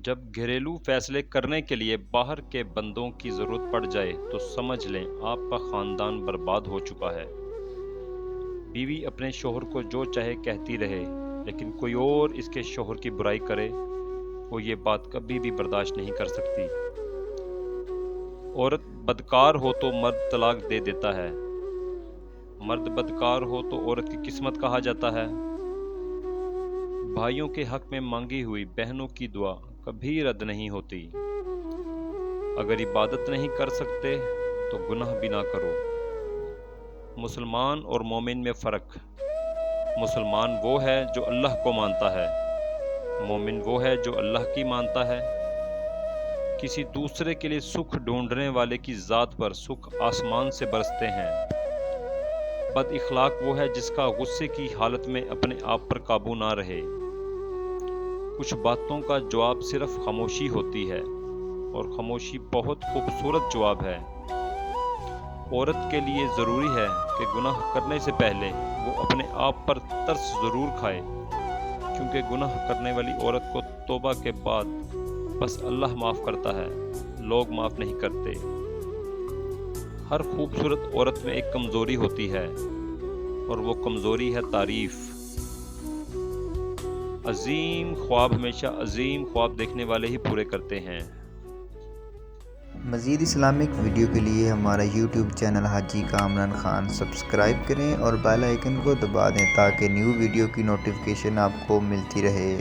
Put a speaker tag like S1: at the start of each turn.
S1: جب گھریلو فیصلے کرنے کے لیے باہر کے بندوں کی ضرورت پڑ جائے تو سمجھ لیں آپ کا خاندان برباد ہو چکا ہے۔ بیوی اپنے شوہر کو جو چاہے کہتی رہے لیکن کوئی اور اس کے شوہر کی برائی کرے، وہ یہ بات کبھی بھی برداشت نہیں کر سکتی۔ عورت بدکار ہو تو مرد طلاق دے دیتا ہے، مرد بدکار ہو تو عورت کی قسمت کہا جاتا ہے۔ بھائیوں کے حق میں مانگی ہوئی بہنوں کی دعا کبھی رد نہیں ہوتی۔ اگر عبادت نہیں کر سکتے تو گناہ بھی نہ کرو۔ مسلمان اور مومن میں فرق: مسلمان وہ ہے جو اللہ کو مانتا ہے، مومن وہ ہے جو اللہ کی مانتا ہے۔ کسی دوسرے کے لیے سکھ ڈھونڈنے والے کی ذات پر سکھ آسمان سے برستے ہیں۔ بد اخلاق وہ ہے جس کا غصے کی حالت میں اپنے آپ پر قابو نہ رہے۔ کچھ باتوں کا جواب صرف خاموشی ہوتی ہے، اور خاموشی بہت خوبصورت جواب ہے۔ عورت کے لیے ضروری ہے کہ گناہ کرنے سے پہلے وہ اپنے آپ پر ترس ضرور کھائے، کیونکہ گناہ کرنے والی عورت کو توبہ کے بعد بس اللہ معاف کرتا ہے، لوگ معاف نہیں کرتے۔ ہر خوبصورت عورت میں ایک کمزوری ہوتی ہے، اور وہ کمزوری ہے تعریف۔ عظیم خواب ہمیشہ عظیم خواب دیکھنے والے ہی پورے کرتے ہیں۔
S2: مزید اسلامک ویڈیو کے لیے ہمارا یوٹیوب چینل حاجی کامران خان سبسکرائب کریں اور بیل آئیکن کو دبا دیں تاکہ نیو ویڈیو کی نوٹیفیکیشن آپ کو ملتی رہے۔